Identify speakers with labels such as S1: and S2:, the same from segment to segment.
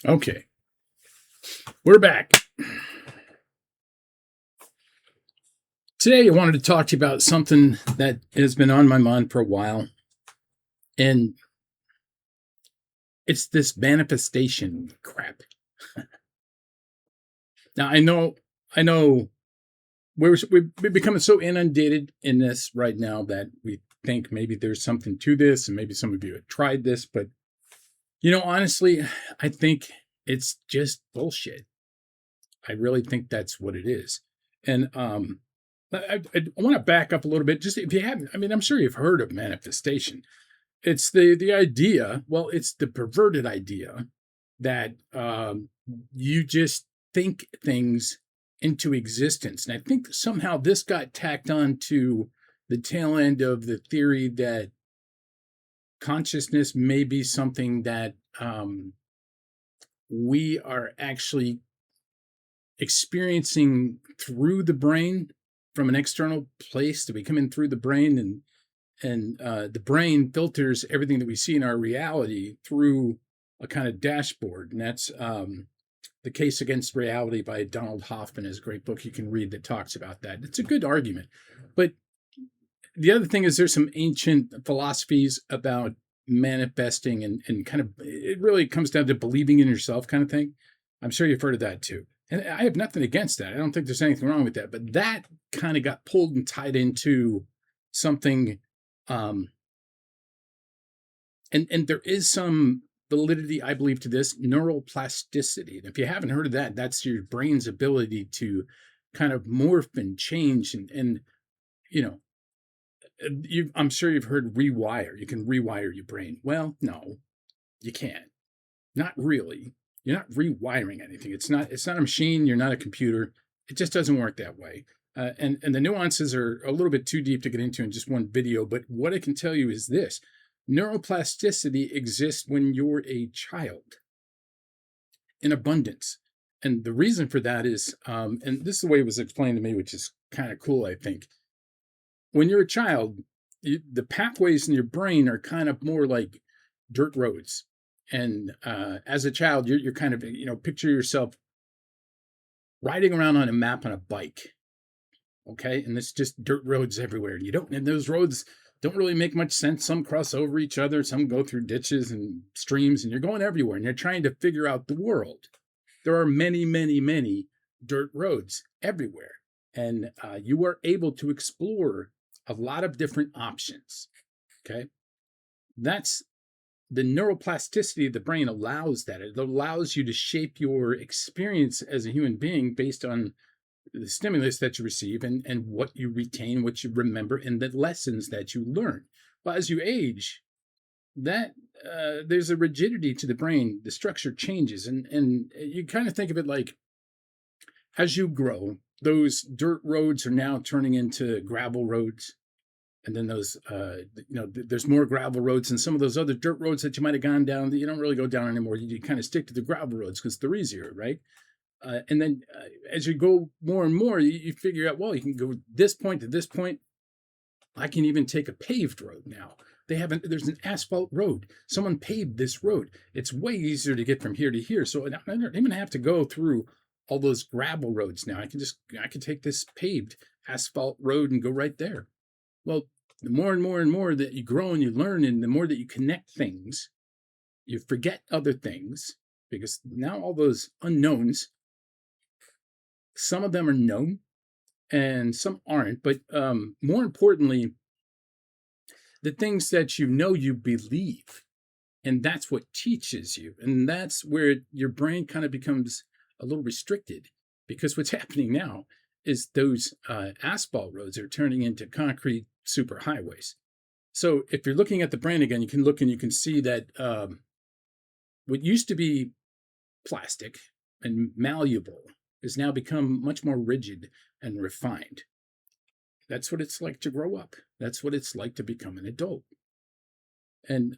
S1: Okay, we're back. Today, I wanted to talk to you about something that has been on my mind for a while, and it's this manifestation crap. Now, I know, we're becoming so inundated in this right now that we think maybe there's something to this, and maybe some of you have tried this, but honestly, I think it's just bullshit. I really think that's what it is, and I want to back up a little bit. Just if you haven't, I mean, I'm sure you've heard of manifestation. It's the idea. Well, it's the perverted idea that you just think things into existence, and I think somehow this got tacked on to the tail end of the theory that consciousness may be something that we are actually experiencing through the brain from an external place, that we come in through the brain, and the brain filters everything that we see in our reality through a kind of dashboard. And that's The Case Against Reality by Donald Hoffman is a great book you can read that talks about that. It's a good argument. But the other thing is, there's some ancient philosophies about manifesting, and kind of, it really comes down to believing in yourself kind of thing. I'm sure you've heard of that too. And I have nothing against that. I don't think there's anything wrong with that. But that kind of got pulled and tied into something, um, and there is some validity, I believe, to this neuroplasticity. And if you haven't heard of that, that's your brain's ability to kind of morph and change, and you know, I'm sure you've heard rewire. You can rewire your brain. Well, no, you can't. Not really. You're not rewiring anything. It's not a machine. You're not a computer. It just doesn't work that way. And the nuances are a little bit too deep to get into in just one video. But what I can tell you is this: neuroplasticity exists when you're a child in abundance. And the reason for that is, and this is the way it was explained to me, which is kind of cool, I think. When you're a child, the pathways in your brain are kind of more like dirt roads. And as a child, you're kind of, picture yourself riding around on a map on a bike. Okay. And it's just dirt roads everywhere. And those roads don't really make much sense. Some cross over each other, some go through ditches and streams, and you're going everywhere, and you're trying to figure out the world. There are many, many, many dirt roads everywhere. And you are able to explore a lot of different options. Okay. That's the neuroplasticity of the brain allows that. It allows you to shape your experience as a human being based on the stimulus that you receive, and what you retain, what you remember, and the lessons that you learn. But as you age, that there's a rigidity to the brain. The structure changes, and you kind of think of it like, as you grow, those dirt roads are now turning into gravel roads. And then those, there's more gravel roads, and some of those other dirt roads that you might have gone down that you don't really go down anymore. You kind of stick to the gravel roads because they're easier, right? And then as you go more and more, you figure out, well, you can go this point to this point. I can even take a paved road now. There's an asphalt road. Someone paved this road. It's way easier to get from here to here. So I don't even have to go through all those gravel roads now. I can take this paved asphalt road and go right there. Well, the more and more and more that you grow and you learn, and the more that you connect things, you forget other things, because now all those unknowns, some of them are known and some aren't. But more importantly, the things that you believe, and that's what teaches you. And that's where your brain kind of becomes a little restricted, because what's happening now is those asphalt roads are turning into concrete superhighways. So if you're looking at the brain again, you can look and you can see that what used to be plastic and malleable has now become much more rigid and refined. That's what it's like to grow up. That's what it's like to become an adult. And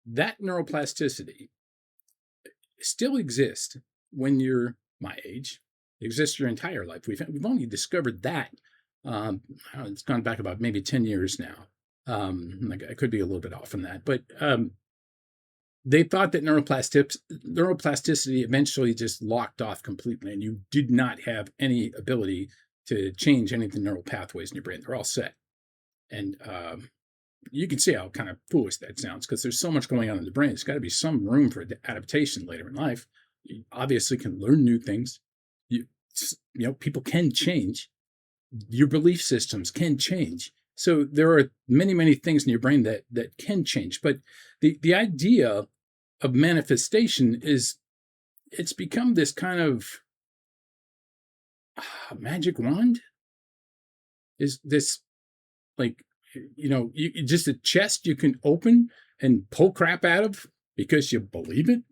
S1: that neuroplasticity still exists when you're my age. It exists your entire life. We've only discovered that. It's gone back about maybe 10 years now. I could be a little bit off on that, but they thought that neuroplasticity eventually just locked off completely, and you did not have any ability to change any of the neural pathways in your brain. They're all set. And you can see how kind of foolish that sounds, because there's so much going on in the brain. There's got to be some room for adaptation later in life. You obviously can learn new things. You, people can change. Your belief systems can change. So there are many, many things in your brain that can change. But the idea of manifestation it's become this kind of magic wand. Is this like, just a chest you can open and pull crap out of because you believe it?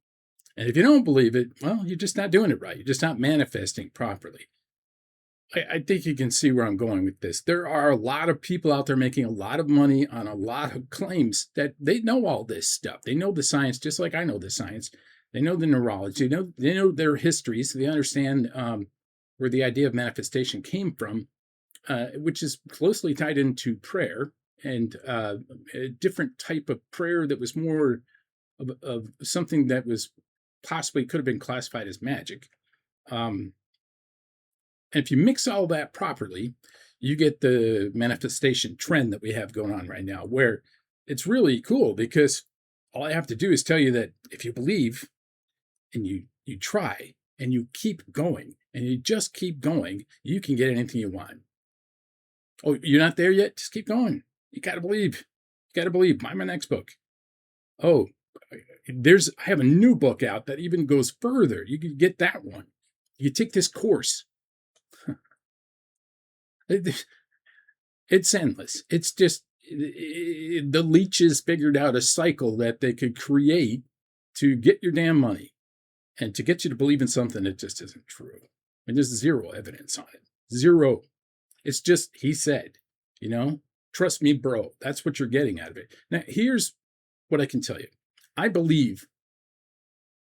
S1: And if you don't believe it, well, you're just not doing it right. You're just not manifesting properly. I think you can see where I'm going with this. There are a lot of people out there making a lot of money on a lot of claims that they know all this stuff. They know the science, just like I know the science. They know the neurology. They know their histories. So they understand where the idea of manifestation came from, which is closely tied into prayer, and a different type of prayer that was more of something that was possibly could have been classified as magic. And if you mix all that properly, you get the manifestation trend that we have going on right now, where it's really cool, because all I have to do is tell you that if you believe and you try and you keep going and you just keep going, you can get anything you want. Oh, you're not there yet? Just keep going. You got to believe. You got to believe. Buy my next book. Oh, I have a new book out that even goes further. You can get that one. You take this course. It's endless. It's just the leeches figured out a cycle that they could create to get your damn money and to get you to believe in something that just isn't true. And there's zero evidence on it. Zero. It's just, he said, trust me, bro. That's what you're getting out of it. Now, here's what I can tell you. I believe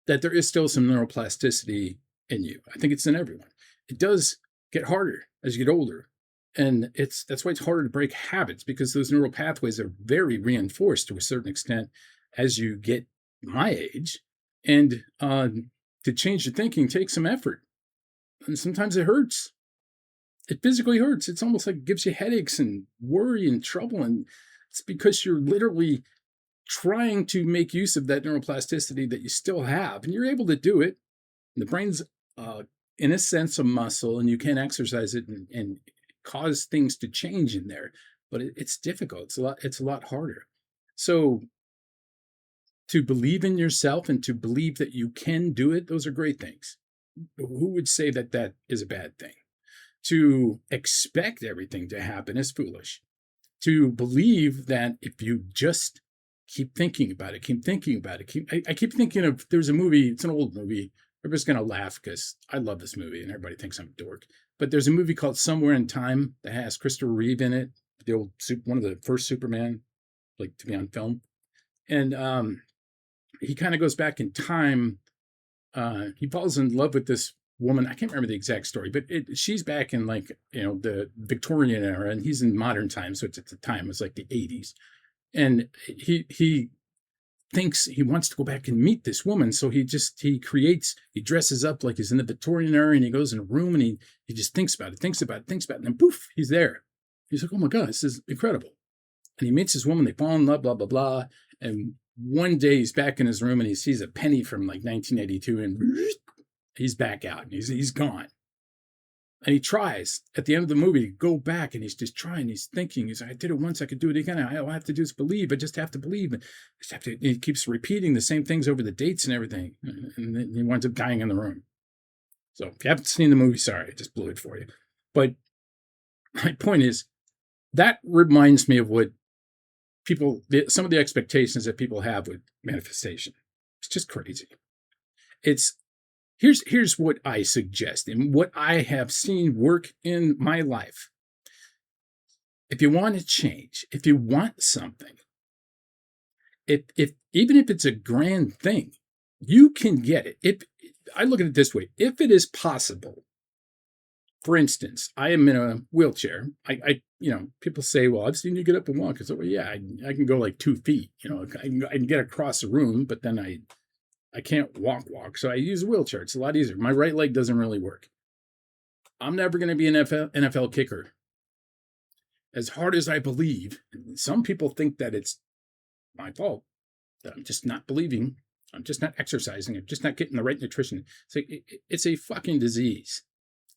S1: that there is still some neuroplasticity in you. I think it's in everyone. It does get harder as you get older. And that's why it's harder to break habits, because those neural pathways are very reinforced to a certain extent as you get my age. And to change your thinking takes some effort. And sometimes it hurts. It physically hurts. It's almost like it gives you headaches and worry and trouble. And it's because you're literally trying to make use of that neuroplasticity that you still have. And you're able to do it. And the brain's, in a sense, a muscle, and you can exercise it and cause things to change in there, but it's difficult. It's a lot harder. So to believe in yourself and to believe that you can do it, those are great things. Who would say that is a bad thing? To expect everything to happen is foolish. To believe that if you just keep thinking about it, I keep thinking of, there's a movie, it's an old movie. Everybody's going to laugh because I love this movie and everybody thinks I'm a dork. But there's a movie called Somewhere in Time that has Christopher Reeve in it, one of the first Superman, like, to be on film. And he kind of goes back in time. He falls in love with this woman. I can't remember the exact story, but she's back in the Victorian era, and he's in modern times. So it's at the time, it's like the 80s. And he thinks he wants to go back and meet this woman. So he dresses up like he's in the Victorian era, and he goes in a room and he just thinks about it. And then poof, he's there. He's like, oh my God, this is incredible. And he meets this woman, they fall in love, blah, blah, blah. And one day he's back in his room and he sees a penny from like 1982, and he's back out and he's gone. And he tries at the end of the movie to go back, and he's just trying. He's thinking, he's like, I did it once, I could do it again. All I have to do is believe. I just have to believe. He keeps repeating the same things over the dates and everything. And then he winds up dying in the room. So if you haven't seen the movie, sorry, I just blew it for you. But my point is, that reminds me of what some of the expectations that people have with manifestation. It's just crazy. Here's what I suggest and what I have seen work in my life. If you want to change, if you want something, even if it's a grand thing, you can get it. I look at it this way: if it is possible For instance, I am in a wheelchair. People say, well, I've seen you get up and walk. I said, well, yeah, I can go like 2 feet. I can get across the room, but then I can't walk. So I use a wheelchair. It's a lot easier. My right leg doesn't really work. I'm never going to be an NFL kicker. As hard as I believe, some people think that it's my fault. I'm just not believing. I'm just not exercising. I'm just not getting the right nutrition. It's a fucking disease.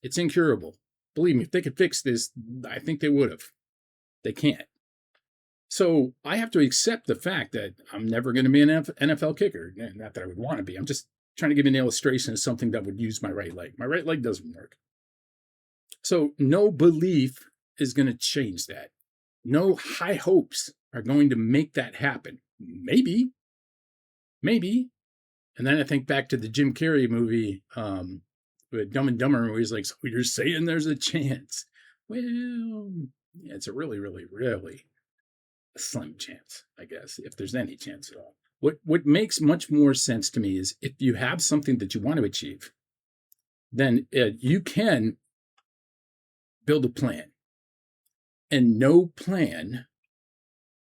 S1: It's incurable. Believe me, if they could fix this, I think they would have. They can't. So I have to accept the fact that I'm never going to be an NFL kicker. Not that I would want to be. I'm just trying to give you an illustration of something that would use my right leg. My right leg doesn't work. So no belief is going to change that. No high hopes are going to make that happen. Maybe. And then I think back to the Jim Carrey movie, with Dumb and Dumber, where he's like, so you're saying there's a chance? Well, yeah, it's a really, really, really slim chance, I guess, if there's any chance at all. What makes much more sense to me is if you have something that you want to achieve, then you can build a plan. And no plan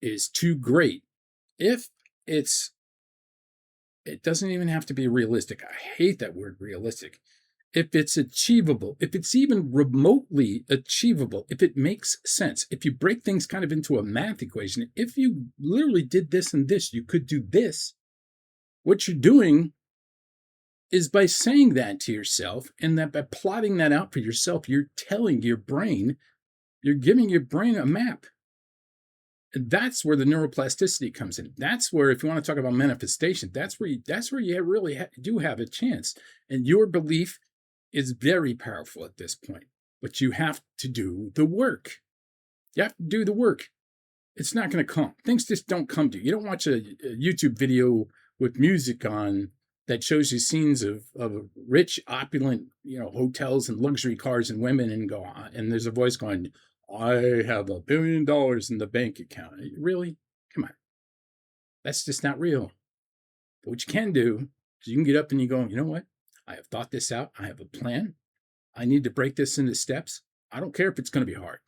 S1: is too great if it doesn't even have to be realistic. I hate that word realistic. If it's achievable, if it's even remotely achievable, if it makes sense, if you break things kind of into a math equation, if you literally did this and this, you could do this. What you're doing is by saying that to yourself, and that by plotting that out for yourself, you're telling your brain, you're giving your brain a map. And that's where the neuroplasticity comes in. That's where, if you want to talk about manifestation, that's where you really do have a chance. And your belief is very powerful at this point. But you have to do the work. You have to do the work. It's not going to come. Things just don't come to you. You don't watch a YouTube video with music on that shows you scenes of rich, opulent, hotels and luxury cars and women, and go on. And there's a voice going, I have $1 billion in the bank account. Really? Come on. That's just not real. But what you can do is you can get up and you go, you know what? I have thought this out. I have a plan. I need to break this into steps. I don't care if it's going to be hard,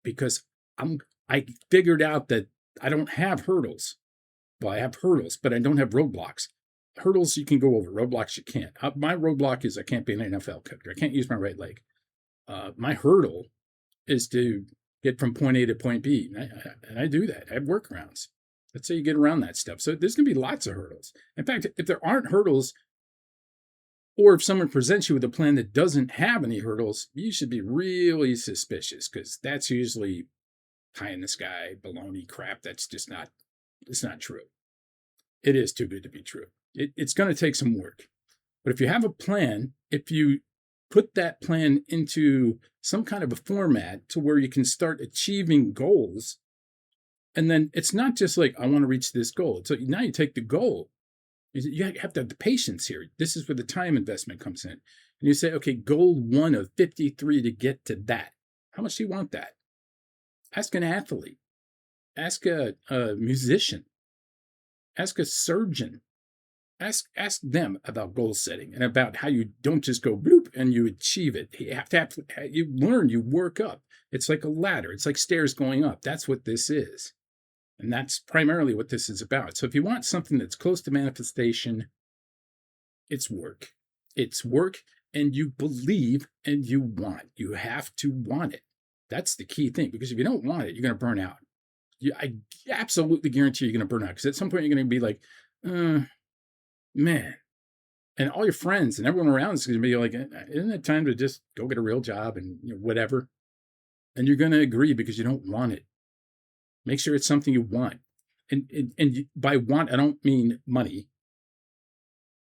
S1: because I figured out that I don't have hurdles. Well, I have hurdles, but I don't have roadblocks. Hurdles you can go over. Roadblocks you can't. My roadblock is I can't be an NFL kicker. I can't use my right leg. My hurdle is to get from point A to point B. And I do that. I have workarounds. That's how you get around that stuff. So there's going to be lots of hurdles. In fact, if there aren't hurdles, or if someone presents you with a plan that doesn't have any hurdles, you should be really suspicious, because that's usually pie in the sky, baloney crap. That's just not, it's not true. It is too good to be true. It's going to take some work. But if you have a plan, if you put that plan into some kind of a format to where you can start achieving goals, and then it's not just like, I want to reach this goal. So now you take the goal. You have to have the patience here. This is where the time investment comes in. And you say, okay, goal 1 of 53 to get to that. How much do you want that? Ask an athlete. Ask a musician. Ask a surgeon. Ask them about goal setting and about how you don't just go bloop and you achieve it. You have to you learn, you work up. It's like a ladder. It's like stairs going up. That's what this is. And that's primarily what this is about. So if you want something that's close to manifestation, it's work. It's work, and you believe and you want. You have to want it. That's the key thing, because if you don't want it, you're going to burn out. I absolutely guarantee you're going to burn out, because at some point you're going to be like, man. And all your friends and everyone around is going to be like, isn't it time to just go get a real job and whatever? And you're going to agree because you don't want it. Make sure it's something you want. And by want, I don't mean money.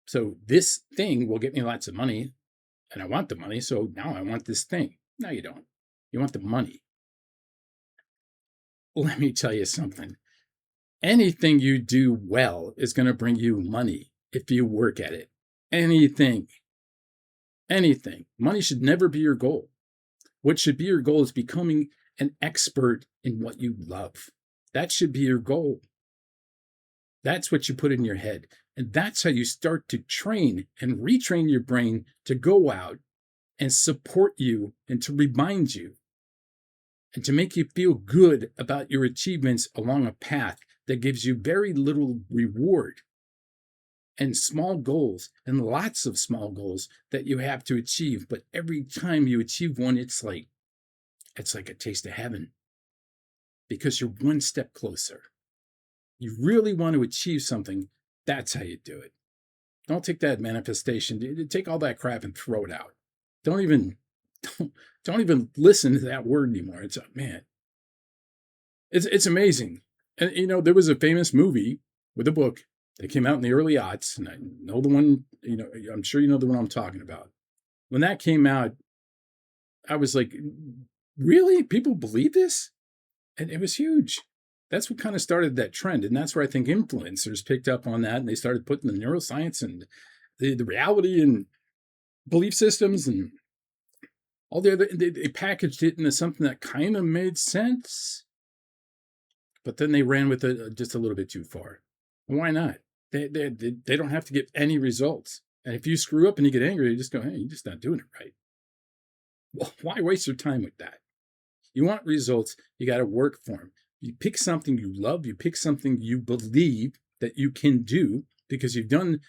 S1: So this thing will get me lots of money, and I want the money, so now I want this thing. No, you don't. You want the money. Let me tell you something. Anything you do well is going to bring you money if you work at it. Anything. Money should never be your goal. What should be your goal is becoming an expert in what you love. That should be your goal. That's what you put in your head. And that's how you start to train and retrain your brain to go out and support you and to remind you and to make you feel good about your achievements along a path that gives you very little reward and small goals and lots of small goals that you have to achieve. But every time you achieve one, it's like a taste of heaven because you're one step closer. You really want to achieve something, that's how you do it. Don't take that manifestation. Take all that crap and throw it out. Don't even don't even listen to that word anymore. It's man. It's amazing. And there was a famous movie with a book that came out in the early aughts, and I know the one, I'm sure you know the one I'm talking about. When that came out, I was like, really? People believe this? And it was huge. That's what kind of started that trend. And that's where I think influencers picked up on that, and they started putting the neuroscience and the reality and belief systems and all the other, they packaged it into something that kind of made sense. But then they ran with it just a little bit too far. Why not? They don't have to get any results. And if you screw up and you get angry, you just go, hey, you're just not doing it right. Well, why waste your time with that? You want results, you got to work for them. You pick something you love, you pick something you believe that you can do because you've done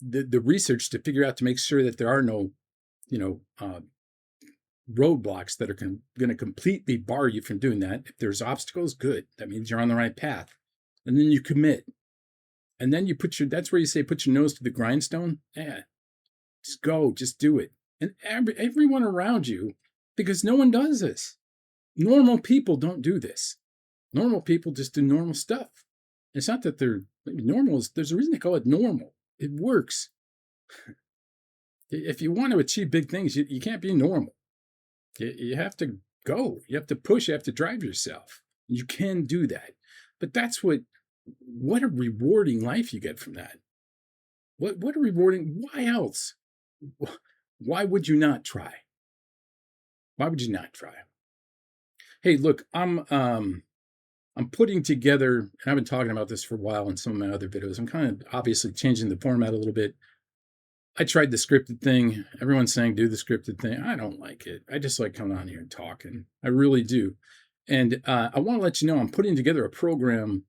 S1: the research to figure out to make sure that there are no, roadblocks that are going to completely bar you from doing that. If there's obstacles, good. That means you're on the right path. And then you commit. And then you that's where you say, put your nose to the grindstone. Yeah, just go, just do it. And everyone around you, because no one does this. Normal people don't do this. Normal people just do normal stuff. It's not that they're normal. There's a reason they call it normal. It works. If you want to achieve big things, you can't be normal. You have to go. You have to push. You have to drive yourself. You can do that. But that's what a rewarding life you get from that. What a rewarding, why else? Why would you not try? Why would you not try? Hey, look, I'm putting together, and I've been talking about this for a while in some of my other videos. I'm kind of obviously changing the format a little bit. I tried the scripted thing. Everyone's saying do the scripted thing. I don't like it. I just like coming on here and talking. I really do. And I want to let you know I'm putting together a program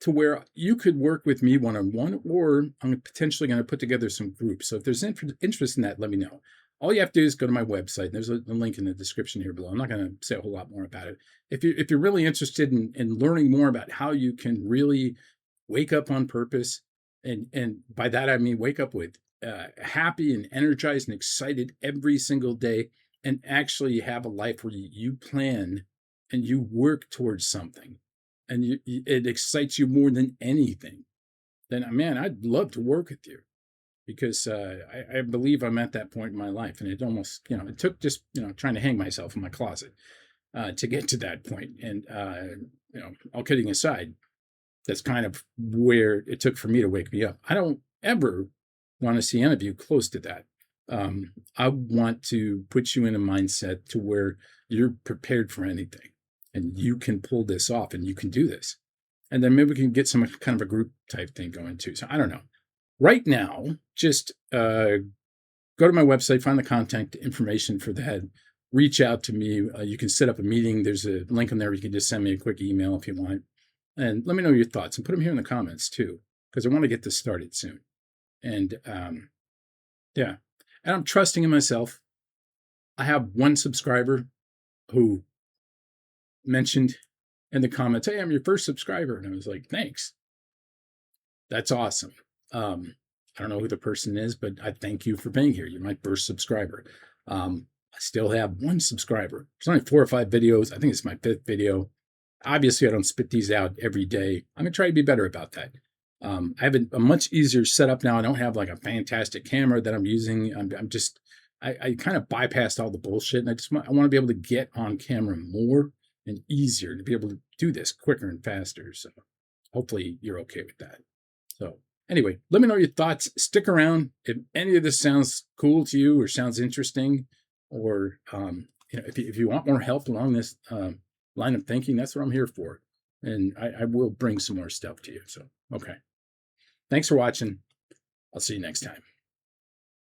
S1: to where you could work with me one-on-one, or I'm potentially going to put together some groups. So if there's interest in that, let me know. All you have to do is go to my website. There's a link in the description here below. I'm not going to say a whole lot more about it. If you're really interested in learning more about how you can really wake up on purpose, and by that I mean wake up with happy and energized and excited every single day, and actually have a life where you plan and you work towards something, and it excites you more than anything, then man, I'd love to work with you. Because I believe I'm at that point in my life, and it almost, it took just, trying to hang myself in my closet to get to that point. And, all kidding aside, that's kind of where it took for me to wake me up. I don't ever want to see any of you close to that. I want to put you in a mindset to where you're prepared for anything, and you can pull this off, and you can do this. And then maybe we can get some kind of a group type thing going too. So I don't know. Right now, just go to my website, find the contact information for that. Reach out to me. You can set up a meeting. There's a link in there. You can just send me a quick email if you want. And let me know your thoughts, and put them here in the comments too, because I want to get this started soon. And yeah, and I'm trusting in myself. I have one subscriber who mentioned in the comments, hey, I'm your first subscriber. And I was like, thanks. That's awesome. I don't know who the person is, but I thank you for being here. You're my first subscriber. I still have one subscriber. There's only 4 or 5 videos. I think it's my 5th video. Obviously, I don't spit these out every day. I'm going to try to be better about that. I have a much easier setup now. I don't have like a fantastic camera that I'm using. I kind of bypassed all the bullshit, and I want to be able to get on camera more and easier to be able to do this quicker and faster. So hopefully you're okay with that. So anyway, let me know your thoughts. Stick around. If any of this sounds cool to you or sounds interesting, or if you want more help along this line of thinking, that's what I'm here for. And I will bring some more stuff to you. So, okay. Thanks for watching. I'll see you next time.